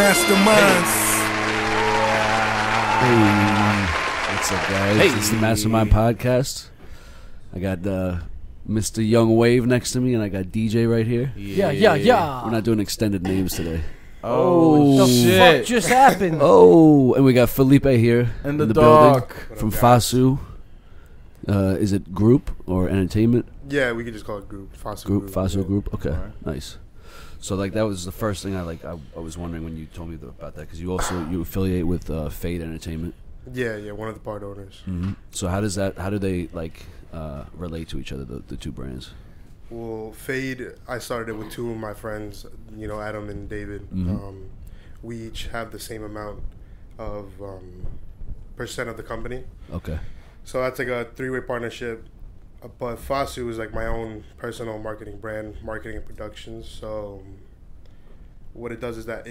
Masterminds. Hey, what's up, guys? Hey. It's the Mastermind podcast. I got Mr. Young Wave next to me, and I got DJ right here. Yeah. We're not doing extended names today. Oh, The shit. fuck just happened? Oh, and we got Felipe here And in the building dog. from Fasu. Is it group or entertainment? Yeah, we could just call it group. Fasu Group, Fasu yeah. group. Okay, Alright. nice. So like that was the first thing I was wondering when you told me about that, because you affiliate with Fade Entertainment. Yeah, one of the part owners. Mm-hmm. So how do they like relate to each other, the two brands? Well, Fade, I started it with two of my friends, Adam and David. Mhm. We each have the same amount of percent of the company. Okay. So that's like a three-way partnership. But Fasu is like my own personal marketing brand, marketing and productions. So what it does is that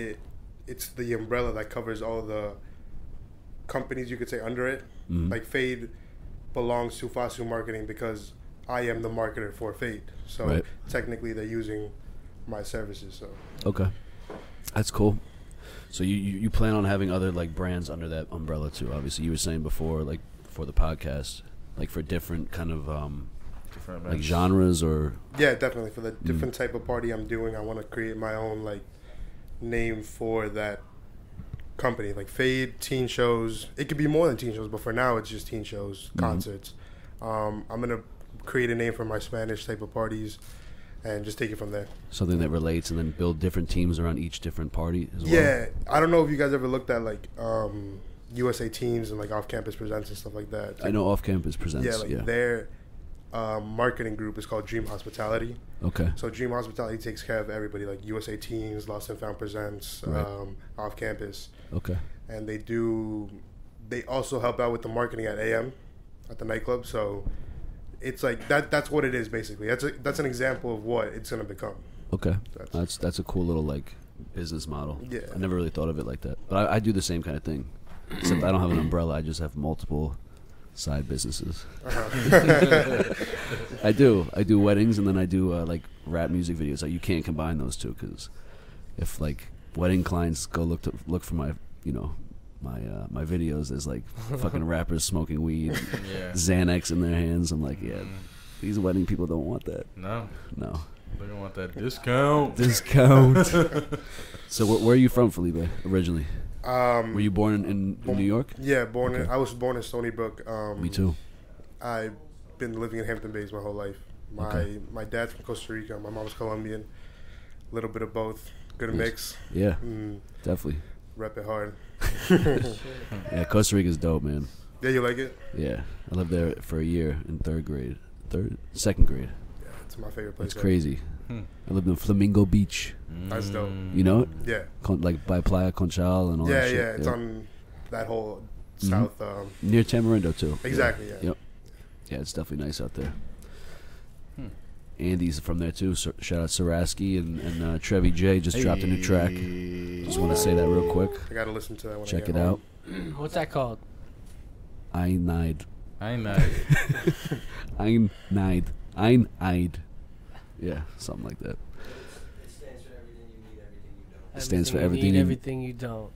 it's the umbrella that covers all the companies, you could say, under it. Mhm. Like Fade belongs to Fasu Marketing because I am the marketer for Fade. So Right. technically they're using my services. So Okay, that's cool. So you plan on having other like brands under that umbrella too? Obviously, you were saying before the podcast, like for different kind of Different like events. genres or yeah, definitely for the different type of party I'm doing, I want to create my own like name for that company. Like Fade teen shows, it could be more than teen shows, but for now it's just teen shows, concerts. I'm gonna create a name for my Spanish type of parties and just take it from there. something that relates, and then build different teams around each different party as well. Yeah, I don't know if you guys ever looked at like USA Teams and like Off Campus Presents and stuff like that. I know Off Campus presents. Yeah, like their marketing group is called Dream Hospitality. Okay. So Dream Hospitality takes care of everybody, like USA Teens, Lost and Found Presents, Right. Off Campus, Okay. and they also help out with the marketing at AM, at the nightclub. So it's like that's what it is basically. That's an example of what it's gonna become. Okay. That's- That's a cool little like business model. Yeah. I never really thought of it like that, but I do the same kind of thing. Except I don't have an umbrella. I just have multiple side businesses. I do weddings, and then I do like rap music videos. Like you can't combine those two, because if like wedding clients go look for my my videos, there's like fucking rappers smoking weed, Yeah. Xanax in their hands. I'm like, yeah, these wedding people don't want that. No. No They don't want that discount. discount. So where are you from, Felipe? Originally, were you born in New York? Yeah, Okay. I was born in Stony Brook. Me too. I've been living in Hampton Bays my whole life. My dad's from Costa Rica. My mom's Colombian. A little bit of both. Good Nice. mix. Yeah, Mm, definitely. rep it hard. Yeah, Costa Rica's dope, man. Yeah, you like it? Yeah, I lived there for a year in second grade. Yeah, it's my favorite place. It's ever. crazy. Hmm. I lived in Flamingo Beach. That's dope. You know it? Yeah. Like by Playa Conchal and all Yeah, that shit. yeah. It's on that whole Mhm. south. Near Tamarindo too. Exactly, yeah. Yep. Yeah, it's definitely nice out there. Hmm. Andy's from there too. Shout out Saraski and Trevi J just dropped a new track. Just want to say that real quick. I gotta listen to that when Check I get it home. out. What's that called? Einide. I ain't mad. Einide. Yeah, something like that. It stands for everything you need, you- everything you don't.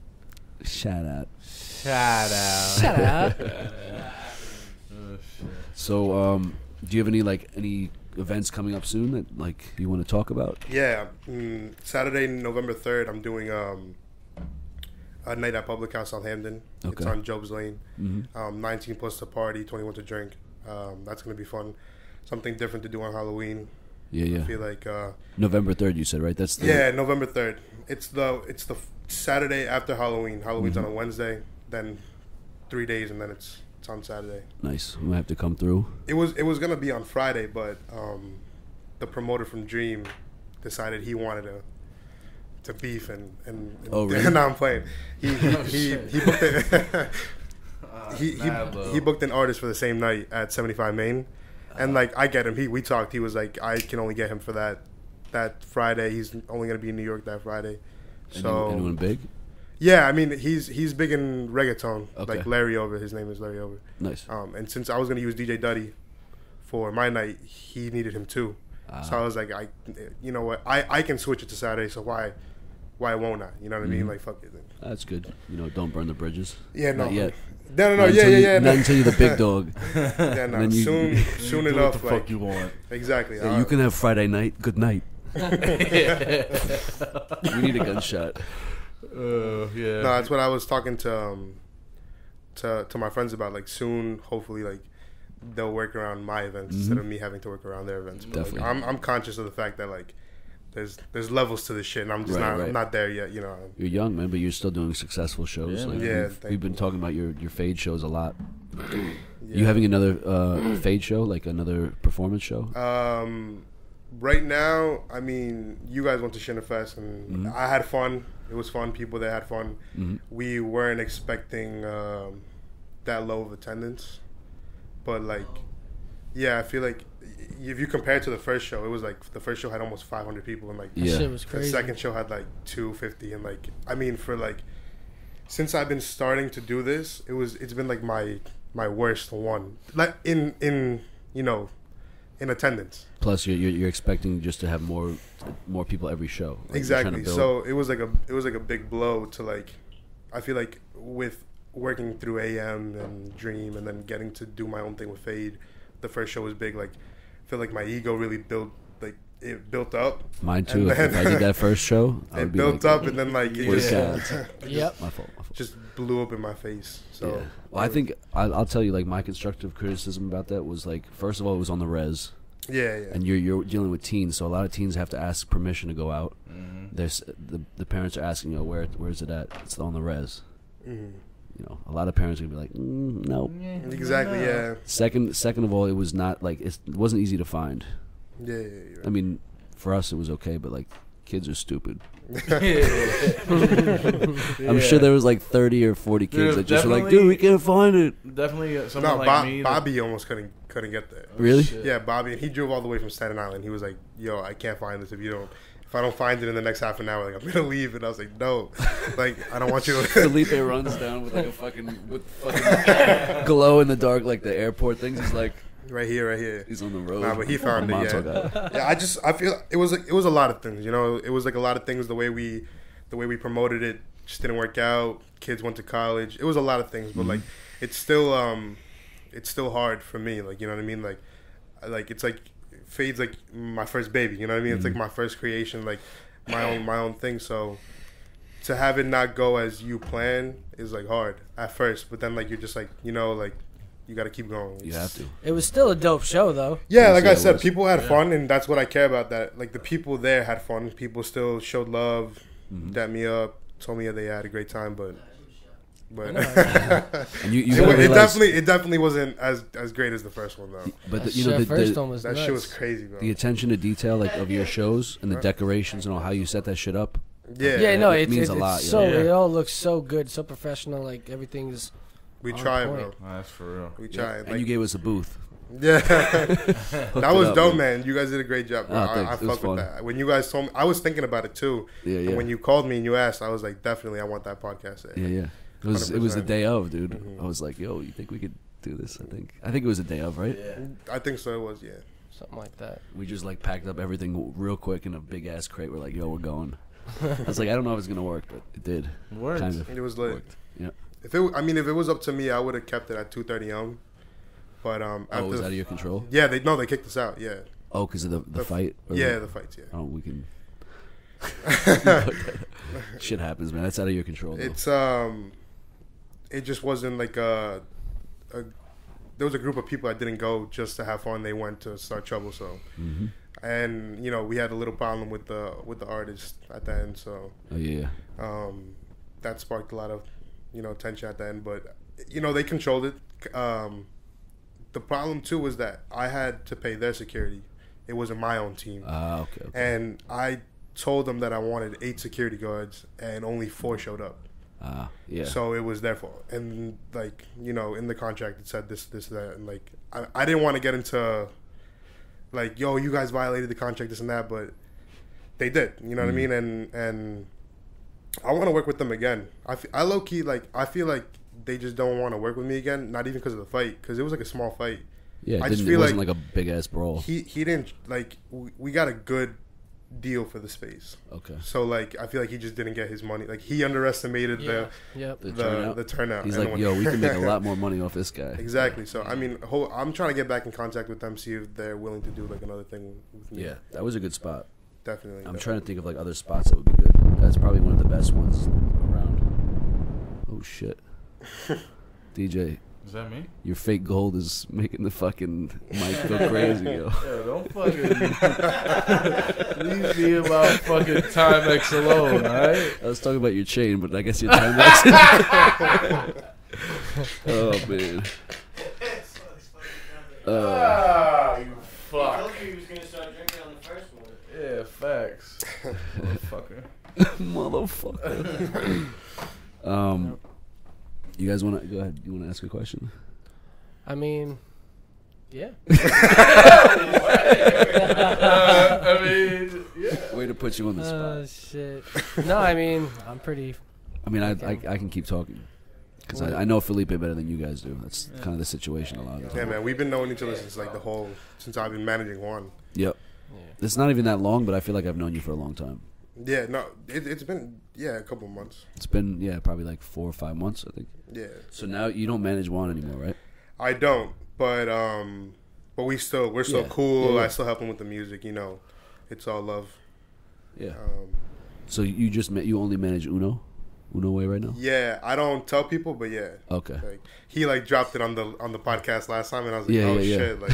Shout out. Shout out. Shut up. Oh, shit. So, do you have any events coming up soon that like you want to talk about? Yeah, Saturday, November 3rd, I'm doing a night at Public House Southampton. It's Okay. on Job's Lane. Mm-hmm. 19 plus to party, 21 to drink. That's gonna be fun. Something different to do on Halloween. Yeah, I yeah. feel like November 3rd, you said, right? That's the yeah, November 3rd. It's the Saturday after Halloween. Halloween's Mhm. on a Wednesday, then 3 days, and then it's on Saturday. Nice. We might have to come through. It was gonna be on Friday, but the promoter from Dream decided he wanted to beef and Oh, really? no, I'm playing. He booked it. he booked an artist for the same night at 75 Main, and like I get him. We talked. He was like, I can only get him for that Friday. He's only gonna be in New York that Friday. So anyone big? yeah, I mean he's big in reggaeton. Okay. Like Larry Over. His name is Larry Over. Nice. And since I was gonna use DJ Duddy for my night, he needed him too. So I was like, you know what? I can switch it to Saturday. So why why won't I? You know what I mean? Mhm. Like, fuck it. That's good. You know, don't burn the bridges. Yeah, no. Not yet. No, Not yeah, until yeah. Not until you're the big dog. Yeah, no. then you- Soon You do enough, what the like, fuck you want. exactly. Yeah, you can have Friday night. Good night. We need a gunshot. Yeah. No, that's what I was talking to my friends about. Like, soon, hopefully, like, they'll work around my events instead of me having to work around their events. But, like, Definitely. I'm conscious of the fact that, like, there's levels to this shit, and I'm just Right. I'm not there yet. You know. You're young, man, but you're still doing successful shows. Yeah, like, man. Yeah, we've thank been talking about your fade shows a lot. Yeah. You having another fade show, like another performance show? Right now, I mean, you guys went to Shinafest, and I had fun. It was fun. People there had fun. Mhm. We weren't expecting that low of attendance, but like, yeah, I feel like if you compare it to the first show, it was like the first show had almost 500 people, and like Yeah. Shit was the crazy. second show had like 250, and like, I mean, for like, since I've been starting to do this, it's been like my worst one, like in you know, in attendance. Plus, you're expecting just to have more people every show. Like, you're trying to Exactly. build- So it was like a big blow to like. I feel like with working through AM and Dream and then getting to do my own thing with Fade, the first show was big. Like, I feel like my ego really built up. Mine too. and If then- I did that first show, I It would be built like, up and then like it where's just, God? Yep. My fault. just blew up in my face. So Yeah. Well, I think I'll tell you, like, my constructive criticism about that was, like, first of all, it was on the res, yeah. and you're dealing with teens, so a lot of teens have to ask permission to go out. Mm-hmm. There's the parents are asking, you know, where's it at? It's on the res. Mhm. You know, a lot of parents are gonna be like, no. Exactly. Yeah. Second of all, it was not like it wasn't easy to find. Yeah. I mean, for us it was okay, but like kids are stupid. I'm sure there was like 30 or 40 kids Dude, that just were like, definitely- dude, we can't find it. Definitely someone No, like me. Bobby almost couldn't get there. Really? Shit. Yeah, Bobby, and he drove all the way from Staten Island. He was like, "Yo, I can't find this if I don't find it in the next half an hour, like I'm gonna leave." And I was like, "No, like I don't want you to." Felipe runs down with like a fucking glow in the dark, like the airport things. He's like, right here. he's on the road. Nah, but he found My it. mom's Yeah, all got it. yeah. I feel it was a lot of things. You know, it was like a lot of things. The way we promoted it just didn't work out. Kids went to college. It was a lot of things, but like it's still hard for me. Like, you know what I mean? Like it's like Fade's like my first baby. You know what I mean? It's like my first creation. Like my own thing. So to have it not go as you plan is like hard at first, but then like you're just like, you know, like you got to keep going. You have to. It was still a dope show, though. Yeah, like Yeah, I it said, was. people had fun, and that's what I care about. That like the people there had fun. People still showed love, dapped me up, told me they had a great time, but And you gotta it realize, definitely wasn't as great as the first one though. but That you know, first one was That nuts. shit was crazy, bro. the attention to detail, like of your shows and the decorations and all, how you set that shit up. Yeah, Yeah, no, it means it's a lot, So yeah. it all looks so good, so professional. Like everything's. we on try, point. bro. That's for real. We try. And Like, you gave us a booth. yeah, Hooked that it was up, dope, man. You guys did a great job, bro. Oh, thanks. I It was fuck with fun. that. When you guys told me, I was thinking about it too. Yeah, And when you called me and you asked, I was like, definitely, I want that podcast. Yeah. It was the 100%. day of, dude. Mhm. I was like, yo, you think we could do this? I think it was the day of, right? I think so. It was, yeah. Something like that. We just like packed up everything real quick in a big ass crate. We're like, yo, we're going. I was like, I don't know if it's gonna work, but it did. Words. Kind of. It was lit. Worked. Yeah. If it was up to me, I would have kept it at 2:30 But Oh, after it was out of your control? yeah, they kicked us out. Yeah, Oh, because of the fight? Or yeah, the fights. Yeah, Oh, we can. Shit happens, man. That's out of your control. Though. it's it just wasn't like a. There was a group of people that didn't go just to have fun. They went to start trouble. So, Mhm. and you know, we had a little problem with the artist at the end. So, Oh yeah. that sparked a lot of tension at the end. But you know, they controlled it. The problem too was that I had to pay their security. It wasn't my own team. Ah, okay. And I told them that I wanted 8 security guards, and only 4 showed up. Ah, yeah. So it was their fault. And like, in the contract it said this, that, and like I didn't want to get into like, yo, you guys violated the contract, this and that, but they did. You know what I mean? And I want to work with them again. I low key like I feel like they just don't want to work with me again. Not even because of the fight, because it was like a small fight. Yeah, I it, just didn't, feel it wasn't like like a big ass brawl. He didn't like we got a good deal for the space. Okay. So like I feel like he just didn't get his money. Like he underestimated Yep. the turnout. He's And like, when- yo, we can make a lot more money off this guy. Exactly. So I mean, I'm trying to get back in contact with them, see if they're willing to do like another thing with me. Yeah, that was a good spot. Definitely. I'm trying to think of like other spots that would be good. That's probably one of the best ones around. Oh shit. DJ, Is that me? your fake gold is making the fucking mic go crazy, yo. Yeah, don't fucking leave me about fucking Timex alone, alright? I was talking about your chain, but I guess your Timex. Oh man. You fuck. he was gonna start drinking on the first one. Yeah, facts. Motherfucker. Motherfucker. You guys want to go ahead? You want to ask a question? I mean, yeah. I mean, yeah. Way to put you on the spot. Oh shit. No, I mean, I'm pretty. I mean, I can keep talking because I know Felipe better than you guys do. That's kind of the situation a lot of the time. Yeah, man. We've been knowing each other since like since I've been managing Juan. Yep. Yeah. It's not even that long, but I feel like I've known you for a long time. Yeah, no, it's been a couple of months. It's been probably like 4 or 5 months, I think. Yeah, So now you don't manage Juan anymore, right? I don't, but we're still Yeah. cool. Yeah. I still help him with the music. You know, it's all love. Yeah. So you only manage Uno way right now? Yeah, I don't tell people, but yeah. Okay. Like he like dropped it on the podcast last time, and I was like, Yeah, oh yeah, shit! Like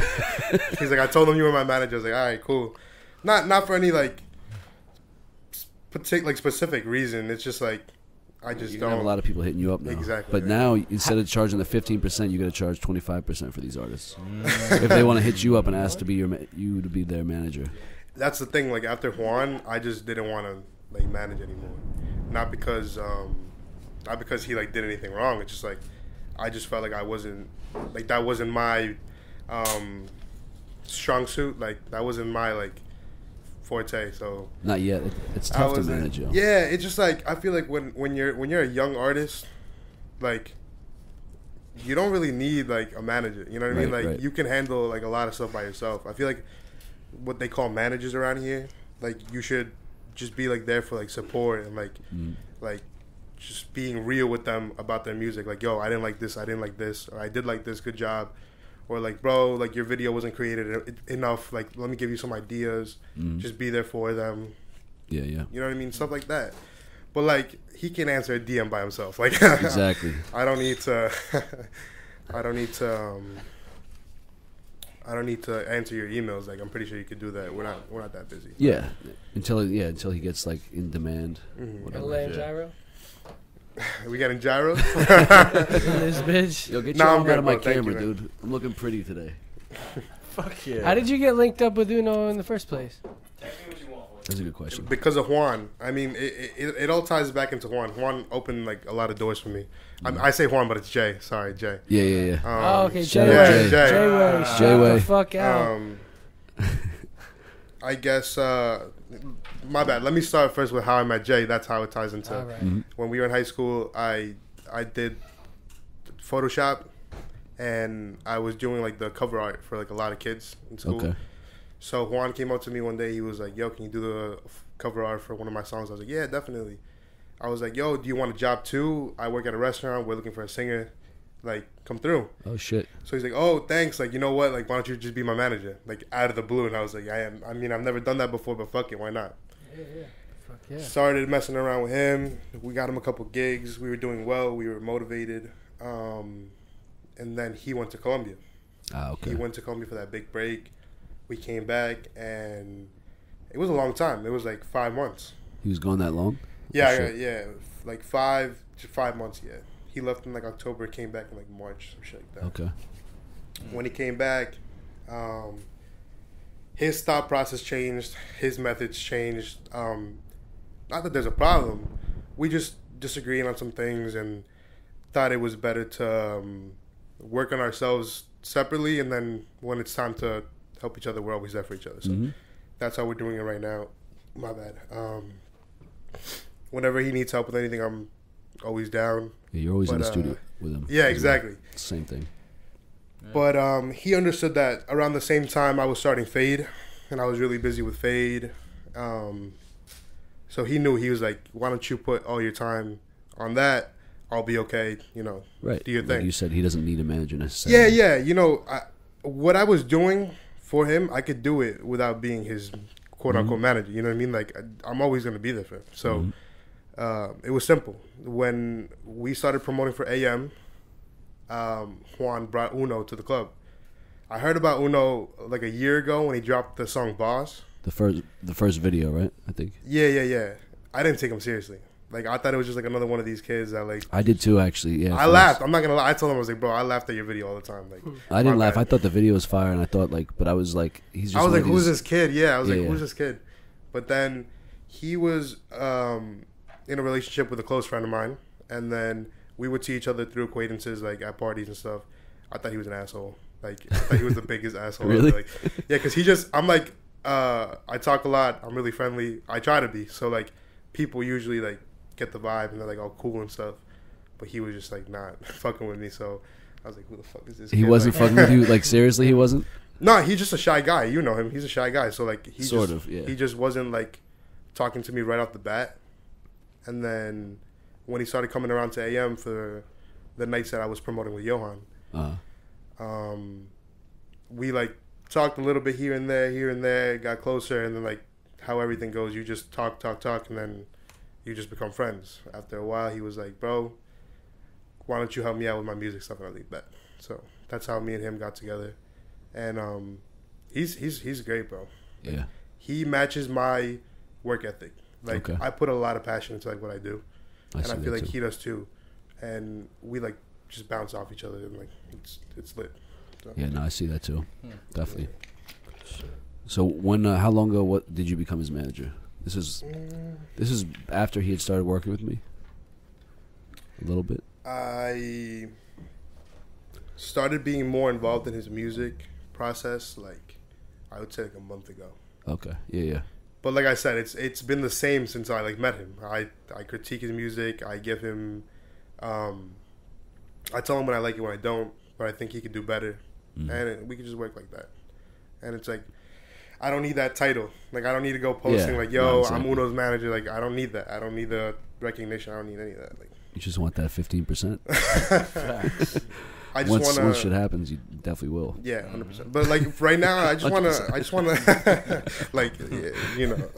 he's like, I told him you were my manager. I was like, all right, cool. Not for any like specific reason. It's just like I just You don't have a lot of people hitting you up now. Exactly, But yeah. now instead of charging the 15%, you got to charge 25% for these artists. If they want to hit you up and ask to be you to be their manager. That's the thing. Like after Juan, I just didn't want to like manage anymore. Not because he like did anything wrong. It's just like I just felt like I wasn't like that wasn't my strong suit. Like that wasn't my like forte. So Not yet. It's I tough to wasn't- manage, yo. Yeah, it's just like I feel like when you're a young artist, like you don't really need like a manager. You know what I mean? Right, Like right. you can handle like a lot of stuff by yourself. I feel like what they call managers around here, like you should just be like there for like support and like like just being real with them about their music. Like, yo, I didn't like this, or I did like this, good job. Or like, bro, like your video wasn't created enough. Like, let me give you some ideas. Just be there for them. Yeah, yeah. You know what I mean? Stuff like that. But like, he can answer a DM by himself. Like, Exactly. I don't need to. I don't need to answer your emails. Like, I'm pretty sure you could do that. We're not that busy. Yeah. Until he gets like in demand. Whatever. Land gyro. We got in gyros. This bitch. Yo, get Nah, your I'm arm good, out of my bro. Thank camera, you, man. dude. I'm looking pretty today. Fuck yeah. How did you get linked up with Uno in the first place? That's a good question. Because of Juan. I mean, it all ties back into Juan. Juan opened like a lot of doors for me. I say Juan, but it's Jay. Sorry, Jay. Yeah, yeah, yeah. Oh, okay. shout Jay out Way. Jay. Jay Way. Jay Shut Way. the fuck out. I guess, my bad. Let me start first with how I met Jay. That's how it ties into. All right. When we were in high school, I did Photoshop, and I was doing like the cover art for like a lot of kids in school. Okay. So Juan came up to me one day. He was like, "Yo, can you do the cover art for one of my songs?" I was like, "Yeah, definitely." I was like, "Yo, do you want a job too? I work at a restaurant. We're looking for a singer. Like, come through." Oh shit. So he's like, "Oh, thanks. Like, you know what? Like, why don't you just be my manager?" Like, out of the blue. And I was like, "I am. I mean, I've never done that before, but fuck it, why not?" Yeah. Fuck yeah. Started messing around with him. We got him a couple gigs. We were doing well. We were motivated. And then he went to Colombia. Ah, okay. He went to Colombia for that big break. We came back, and it was a long time. It was like 5 months. He was gone that long? Yeah, shit. yeah, like 5 months. Yeah, he left in like October, came back in like March, some shit like that. Okay. When he came back, his thought process changed. His methods changed. Not that there's a problem. We just disagreed on some things and thought it was better to work on ourselves separately, and then when it's time to help each other, we're always there for each other. So that's how we're doing it right now. My bad. Whenever he needs help with anything, I'm always down. Yeah, you're always in But, the studio with him. Yeah, exactly. Same thing. But he understood that around the same time I was starting Fade, and I was really busy with Fade, So he knew. He was like, why don't you put all your time on that? I'll be okay, you know, Right. do your Like thing. you said he doesn't need a manager necessarily. Yeah. You know, what I was doing for him, I could do it without being his quote-unquote manager. You know what I mean? Like, I'm always going to be there for him. So it was simple. When we started promoting for AM, Juan brought Uno to the club. I heard about Uno like a year ago when he dropped the song Boss. The first video, right? I think. Yeah. I didn't take him seriously. Like, I thought it was just like another one of these kids that like... I did too, actually. Yeah. I laughed. I'm not going to lie. I told him, I was like, bro, I laughed at your video all the time. Like, I didn't my laugh. bad. I thought the video was fire, and I thought like, but I was like, he's just. I was one like, of who's these- this kid? Yeah, I was like, Yeah. who's this kid? But then he was in a relationship with a close friend of mine, and then we would see each other through acquaintances, like at parties and stuff. I thought he was an asshole. Like, I thought he was the biggest asshole. Really? Like, yeah, because I'm like, I talk a lot. I'm really friendly. I try to be. So like, people usually like get the vibe and they're like all cool and stuff. But he was just like not fucking with me. So I was like, who the fuck is this? He kid? wasn't Like, fucking with you. Like seriously, he wasn't. No, he's just a shy guy. You know him. He's a shy guy. So like, he Yeah. just wasn't like talking to me right off the bat. And then when he started coming around to AM for the nights that I was promoting with Johan, we like talked a little bit here and there, got closer, and then like how everything goes, you just talk, and then you just become friends. After a while, he was like, bro, why don't you help me out with my music stuff? And I was like, bet. So that's how me and him got together. And he's great, bro. Yeah. He matches my work ethic. Like, Okay. I put a lot of passion into like what I do. And see I feel that like too. he does too. And we like just bounce off each other, and like it's lit. So. Yeah, no, I see that too. Definitely. So when, how long ago? What did you become his manager? This is after he had started working with me. A little bit. I started being more involved in his music process, like I would say like a month ago. Okay. Yeah. But like I said, it's been the same since I like met him. I critique his music. I give him, I tell him when I like it, when I don't. But I think he could do better, and we could just work like that. And it's like, I don't need that title. Like, I don't need to go posting like, yo, exactly. I'm Uno's manager. Like, I don't need that. I don't need the recognition. I don't need any of that. Like, You just want that 15%. I just want Once shit happens, you definitely will. Yeah, 100%. But like right now, I just want to, like, you know.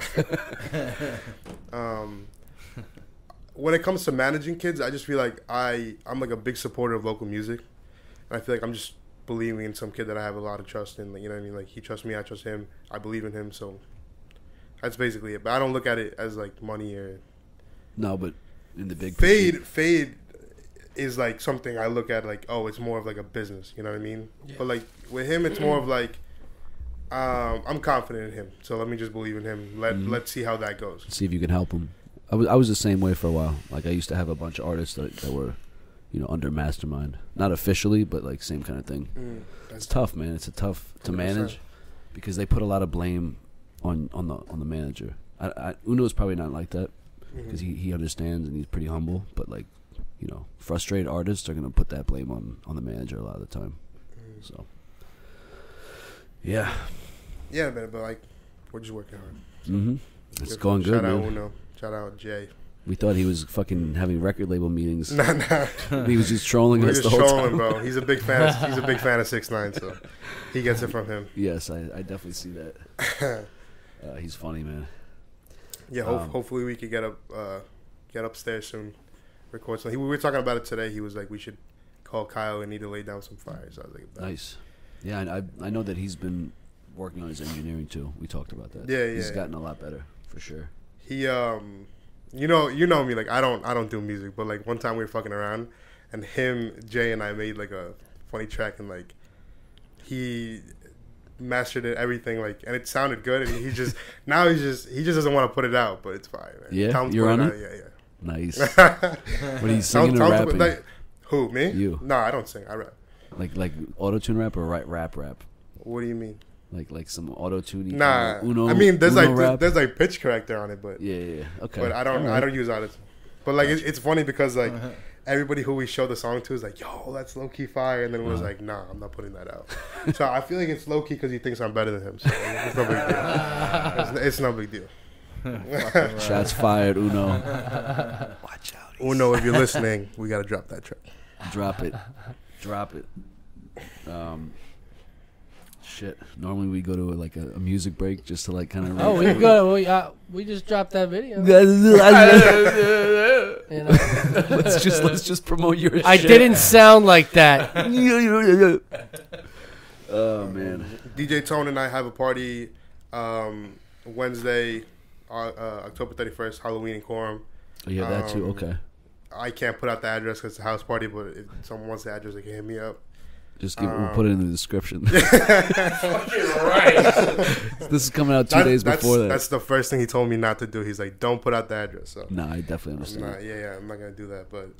When it comes to managing kids, I just feel like I'm like a big supporter of local music, and I feel like I'm just believing in some kid that I have a lot of trust in. Like, you know what I mean? Like, he trusts me, I trust him, I believe in him. So that's basically it. But I don't look at it as like money or. No, but in the big picture. Fade is like something I look at like, oh, it's more of like a business, you know what I mean? Yeah. But like with him, it's more of like, I'm confident in him, so let me just believe in him. Let's see how that goes. See if you can help him. I was the same way for a while. Like I used to have a bunch of artists that were, under Mastermind, not officially, but like same kind of thing. It's tough, man. It's tough to 100%. manage because they put a lot of blame on the manager. Uno's probably not like that because he understands and he's pretty humble, but like. Frustrated artists are going to put that blame on the manager a lot of the time. So, yeah. Yeah, man, but like, we're just working hard. So. It's going good, Shout man. out Uno. Shout out Jay. We thought he was fucking having record label meetings. Nah. He was just trolling We're us just the whole trolling, time. bro. He's a big fan. He's a big fan of 6ix9ine, so he gets it from him. Yes, I definitely see that. He's funny, man. Yeah, hopefully we could get upstairs soon. Record something. We were talking about it today. He was like, we should call Kyle and need to lay down some fires. I was like, Nice. Yeah, I know that he's been working on his engineering too. We talked about that. Yeah. He's gotten a lot better for sure. He you know me, like I don't do music, but like one time we were fucking around and him, Jay, and I made like a funny track, and like he mastered it, everything, like, and it sounded good, and he just doesn't want to put it out, but it's fine, man. Yeah, you're on it? Yeah. Nice. What are you singing or rapping? Who, me? You. No, I don't sing. I rap. Like auto-tune rap or rap? What do you mean? Like some auto-tune. Nah. Uno, I mean, there's rap? there's like pitch corrector on it, but Yeah. Okay. but I don't use auto. But like it's funny because like everybody who we show the song to is like, yo, that's low key fire, and then it was like, nah, I'm not putting that out. So I feel like it's low key because he thinks I'm better than him. So it's no big deal. It's no big deal. Shots fired, Uno. Watch out. Uno, if you're listening, we gotta drop that track. Drop it. Shit. Normally we go to like a music break just to like kind of. Oh, we go. We just dropped that video. You know? let's just promote your shit. I didn't sound like that. Oh man. DJ Tone and I have a party Wednesday, October 31st, Halloween in Quorum. Oh, yeah, that too. Okay. I can't put out the address because it's a house party, but if someone wants the address, they can hit me up. Just we'll put it in the description. Fucking right. This is coming out 2 days before that. That's the first thing he told me not to do. He's like, don't put out the address. So. No, I definitely understand. I'm not gonna do that, but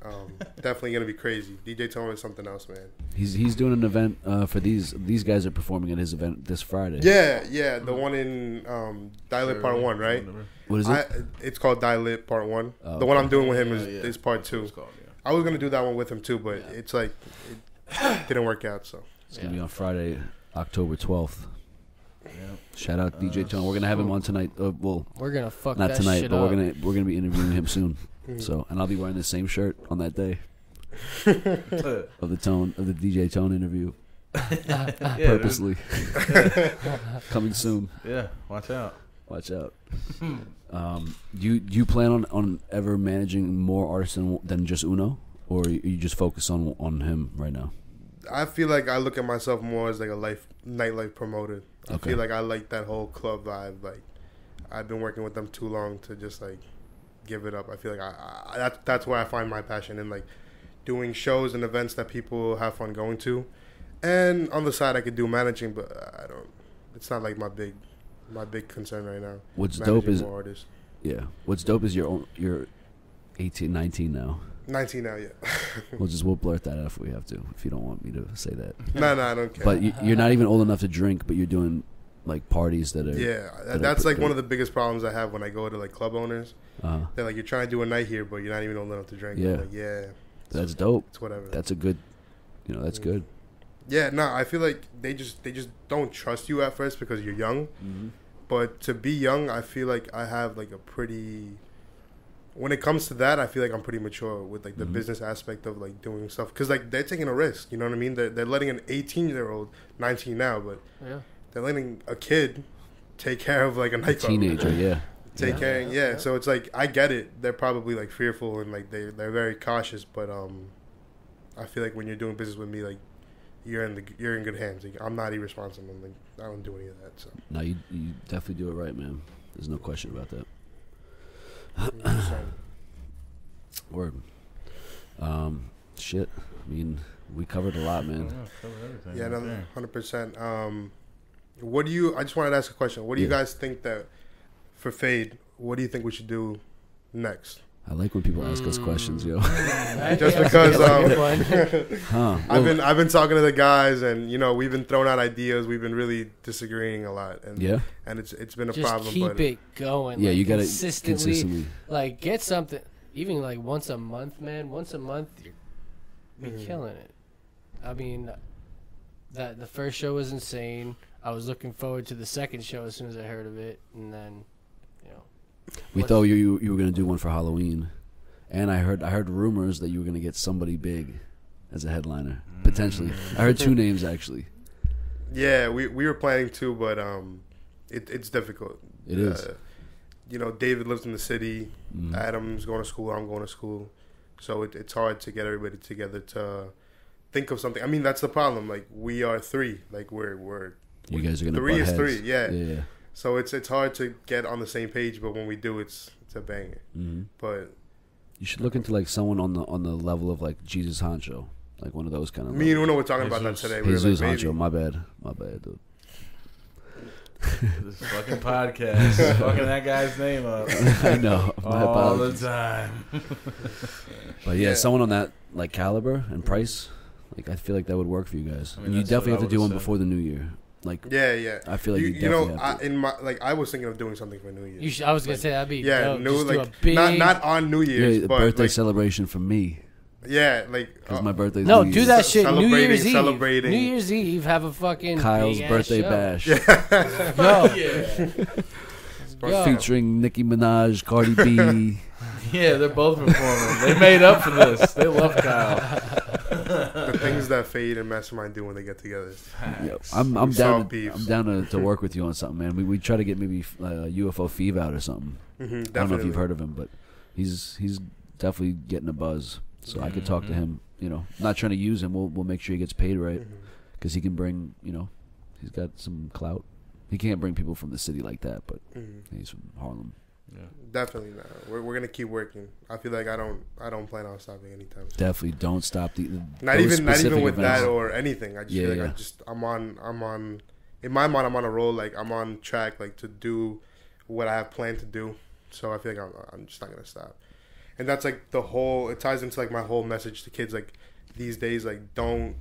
definitely gonna be crazy. DJ Tone is something else, man. He's doing an event for these guys are performing at his event this Friday. Yeah, the one in Dial-It Part 1, right? What is it? It's called Dial-It Part 1. Oh, the one I'm doing with him Yeah. is Part 2. Called, yeah. I was gonna do that one with him too, but it's like it didn't work out. So It's gonna be on Friday, October 12th. Yeah. Shout out DJ Tone. We're gonna have him on tonight. Well, We're gonna fuck not that tonight, shit but up. we're gonna be interviewing him soon. So, and I'll be wearing the same shirt on that day of the DJ Tone interview. Purposely coming soon. Yeah, watch out. Watch out. Do you plan on ever managing more artists than just Uno, or you just focus on him right now? I feel like I look at myself more as like a nightlife promoter. I Okay. feel like I like that whole club vibe. Like I've been working with them too long to just like give it up. I feel like that's where I find my passion in like doing shows and events that people have fun going to. And on the side, I could do managing, but I don't. It's not like my big concern right now. What's managing dope is more artists. What's dope is you're 18, 19 now. 19 now, yeah. We'll blurt that out if we have to. If you don't want me to say that. No, I don't care. But you're not even old enough to drink, but you're doing like parties that are. Yeah, that's like one of the biggest problems I have when I go to like club owners. They're like, you're trying to do a night here, but you're not even old enough to drink. Yeah. I'm like, yeah. That's dope. It's whatever. That's a good. That's good. Yeah, no, I feel like they just don't trust you at first because you're young. Mm-hmm. But to be young, I feel like I have like a pretty. When it comes to that, I feel like I'm pretty mature with like the business aspect of like doing stuff because like they're taking a risk. You know what I mean? They're letting an 18-year-old, 19 now, but they're letting a kid take care of like a nightclub. Teenager, yeah. Take care, yeah. So it's like I get it. They're probably like fearful and like they're very cautious. But I feel like when you're doing business with me, like you're in good hands. Like, I'm not irresponsible. Like I don't do any of that. So No, you definitely do it right, man. There's no question about that. Word. Shit. I mean, we covered a lot, man. yeah, no, 100%. What do you? I just wanted to ask a question. What do you guys think that for Fade? What do you think we should do next? I like when people ask us questions, yo. Just because Huh. I've been talking to the guys, and we've been throwing out ideas. We've been really disagreeing a lot, and and it's been a just problem. Keep but it going. Yeah, like, you got to consistently. Like get something, even like once a month, man. Once a month, you're killing it. I mean, that the first show was insane. I was looking forward to the second show as soon as I heard of it, and then, we thought you were gonna do one for Halloween, and I heard rumors that you were gonna get somebody big as a headliner potentially. I heard two names actually. Yeah, we were planning to, but it's difficult. It is. David lives in the city. Adam's going to school. I'm going to school, so it's hard to get everybody together to think of something. I mean, that's the problem. Like we are three. Like we're you guys are gonna three is butt three. heads. Yeah. Yeah. So it's hard to get on the same page, but when we do, it's a banger. But you should look into like someone on the level of like Jesus Honcho, like one of those kind of. Me and Uno were talking about that today. We were Jesus like, Honcho, my bad, dude. This fucking podcast, fucking that guy's name up I know. all the time. But yeah, someone on that like caliber and price, like I feel like that would work for you guys. I mean, and you that's definitely what have I to do one would've before the new year. Like yeah. I feel like you you definitely have to. in my I was thinking of doing something for New Year's. I was gonna say that'd be dope. new Just do like a big, not on New Year's, Yeah, a but birthday like, celebration for me like because my birthday's No, New do Year's. that shit. New Year's Eve. Celebrating. New Year's Eve. Have a fucking Kyle's big-ass birthday show. bash. Yo, Yeah. let's Yo. featuring Nicki Minaj, Cardi B. Yeah, they're both performing. They made up for this. They love Kyle. The things that Fade and Mastermind do when they get together. Yo, I'm We down. solve To, beefs. I'm down to work with you on something, man. We try to get maybe UFO Fev out or something. Mm-hmm, I don't know if you've heard of him, but he's definitely getting a buzz. So I could talk to him. You know, not trying to use him. We'll make sure he gets paid right, because he can bring. You know, he's got some clout. He can't bring people from the city like that, but he's from Harlem. Yeah. Definitely not. We're gonna keep working. I feel like I don't plan on stopping anytime soon. Definitely don't stop the Not those even specific with events. that or anything. I just feel like I'm on in my mind I'm on a roll, like I'm on track, like to do what I have planned to do. So I feel like I'm just not gonna stop. And that's like it ties into like my whole message to kids, like these days, like don't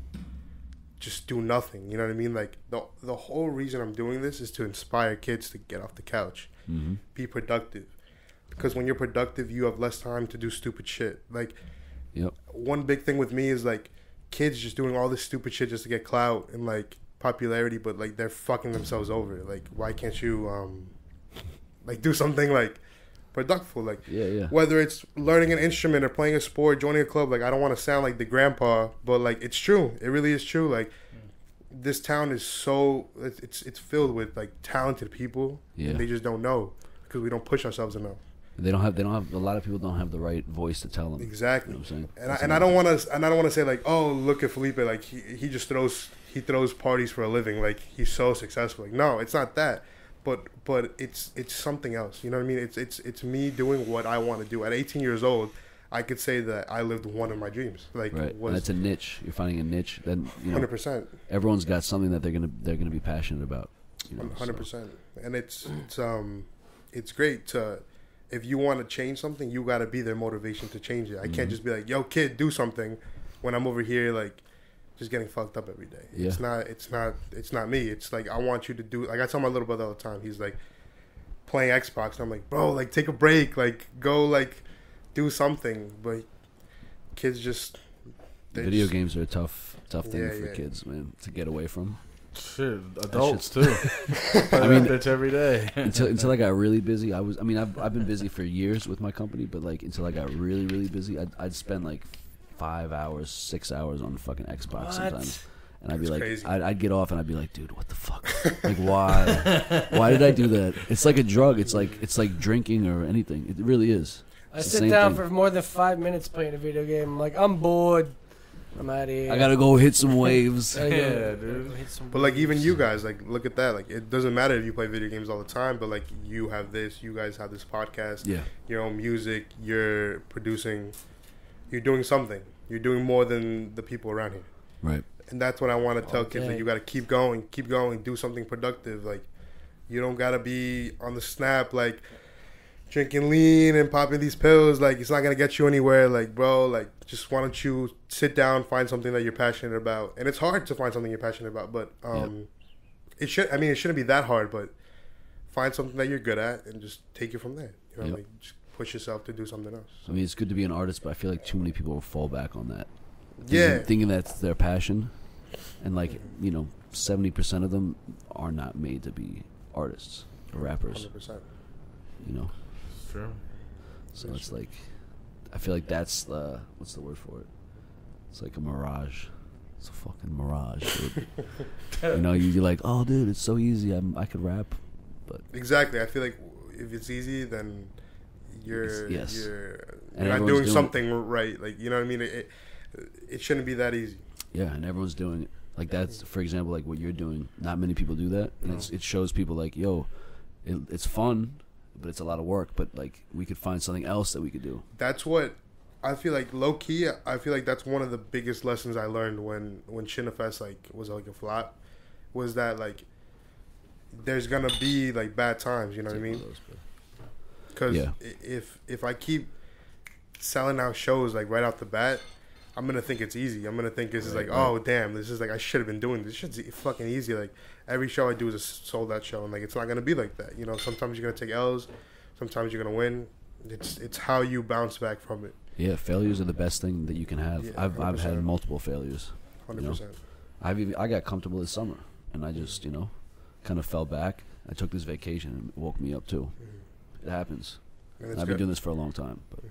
just do nothing. You know what I mean? Like the whole reason I'm doing this is to inspire kids to get off the couch. Be productive, because when you're productive you have less time to do stupid shit. Like one big thing with me is like kids just doing all this stupid shit just to get clout and like popularity, but like they're fucking themselves over. Like why can't you like do something like productive, like whether it's learning an instrument or playing a sport, joining a club. Like I don't want to sound like the grandpa, but like it's true, it really is true. Like this town is so it's filled with like talented people, and they just don't know because we don't push ourselves enough. They don't have a lot of people don't have the right voice to tell them. Exactly. You know what I'm saying? And I don't want to say like, oh, look at Felipe, like he just throws parties for a living, like he's so successful. Like no, it's not that. But it's something else. You know what I mean? It's me doing what I want to do. At 18 years old, I could say that I lived one of my dreams. Like right. And that's a niche. You're finding a niche. Then 100%. Everyone's got something that they're gonna be passionate about. 100%. And it's great to, if you want to change something, you got to be their motivation to change it. I can't just be like, yo, kid, do something, when I'm over here like just getting fucked up every day. It's not me. It's like I want you to do, like I tell my little brother all the time. He's like playing Xbox and I'm like, bro, like take a break, like go like do something. But kids just video games are a tough thing for kids, man, to get away from. Shit, adults too. I mean, bitch every day. until I got really busy. I've been busy for years with my company, but like until I got really really busy, I'd spend like 5 hours, 6 hours on fucking Xbox sometimes. And I'd be like, I'd get off and I'd be like, dude, what the fuck? Like, why did I do that? It's like a drug. It's like drinking or anything. It really is. I sit down for more than 5 minutes playing a video game. I'm like, I'm bored. I'm out of here. I gotta go hit some waves. Yeah, dude. But like even you guys, like look at that. Like it doesn't matter if you play video games all the time, but like you have this. You guys have this podcast. Yeah. Your own music. You're producing. You're doing something. You're doing more than the people around here. Right. And that's what I want to tell kids. Like you got to keep going, do something productive. Like you don't got to be on the snap like drinking lean and popping these pills. Like it's not gonna get you anywhere. Like bro, like just why don't you sit down, find something that you're passionate about. And it's hard to find something you're passionate about, but it shouldn't be that hard. But find something that you're good at and just take it from there. You know, like just push yourself to do something else. I mean, it's good to be an artist, but I feel like too many people will fall back on that. Thinking that's their passion, and like 70% of them are not made to be artists or rappers. 100%. You know. True. So it's like, I feel like that's the, what's the word for it? It's like a mirage. It's a fucking mirage, dude. You're like, oh, dude, it's so easy. I could rap, but exactly. I feel like if it's easy, then you're not doing something right. Like you know what I mean? It shouldn't be that easy. Yeah, and everyone's doing it. Like that's, for example, like what you're doing. Not many people do that, and it shows people like, yo, it's fun. But it's a lot of work. But like we could find something else that we could do. That's what I feel like. Low key, I feel like that's one of the biggest lessons I learned when Shinafest like was like a flop. Was that like there's gonna be like bad times. You know what I mean? Because if I keep selling out shows like right off the bat, I'm gonna think it's easy. I'm gonna think this is like, oh damn, this is like I should have been doing this. Shit's fucking easy. Like every show I do is a sold out show, and like it's not gonna be like that. You know, sometimes you're gonna take L's, sometimes you're gonna win. It's how you bounce back from it. Yeah, failures are the best thing that you can have. Yeah, I've had multiple failures. 100%. I got comfortable this summer, and I just kind of fell back, I took this vacation and it woke me up too. It happens. I've been doing this for a long time, but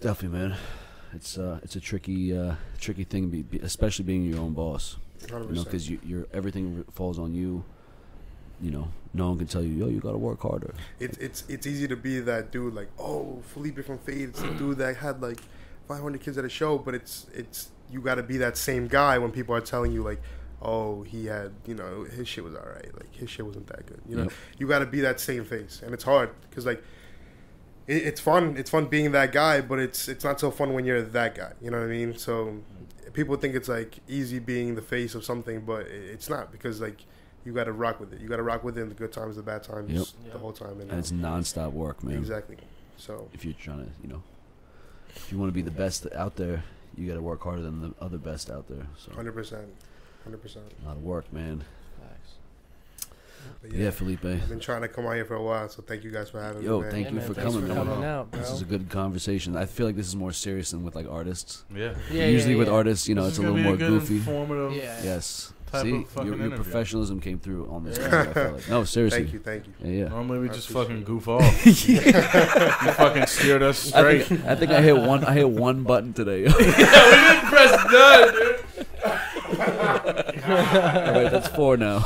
definitely, man, it's a tricky thing, especially being your own boss. 100%. You know, because you're everything falls on you. You know, no one can tell you, yo, you gotta work harder. It's easy to be that dude, like, oh, Felipe from Fade, it's the dude that had like 500 kids at a show, but it's you gotta be that same guy when people are telling you like, oh, he had, you know, his shit was alright, like his shit wasn't that good. You know, you gotta be that same face, and it's hard because like it's fun being that guy, but it's not so fun when you're that guy. You know what I mean? So people think it's like easy being the face of something, but it's not, because like you got to rock with it. You got to rock with it in the good times, the bad times, the whole time. And it's nonstop work, man. Exactly. So if you're trying to, you know, if you want to be the best out there, you got to work harder than the other best out there. So 100%. a lot of work, man. But yeah, Felipe. I've been trying to come out here for a while, so thank you guys for having me. Man. Thank you for coming, man. This is a good conversation. I feel like this is more serious than with like artists. Usually with artists, you know, it's a little more goofy. Informative. Yes. See, your professionalism came through on this. I felt like. No, seriously. Thank you. Yeah. Normally we just fucking goof off. You fucking steered us straight. I think I hit one button today. Yeah, we didn't press done, dude. All right, that's 4 now.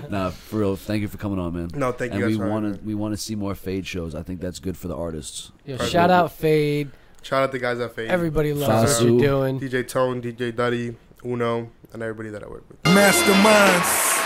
Nah, for real. Thank you for coming on, man. No, thank you guys. And we want to see more Fade shows. I think that's good for the artists. Yo, shout out Fade. Shout out the guys at Fade. Everybody loves what you're doing. DJ Tone, DJ Duddy, Uno, and everybody that I work with. Masterminds.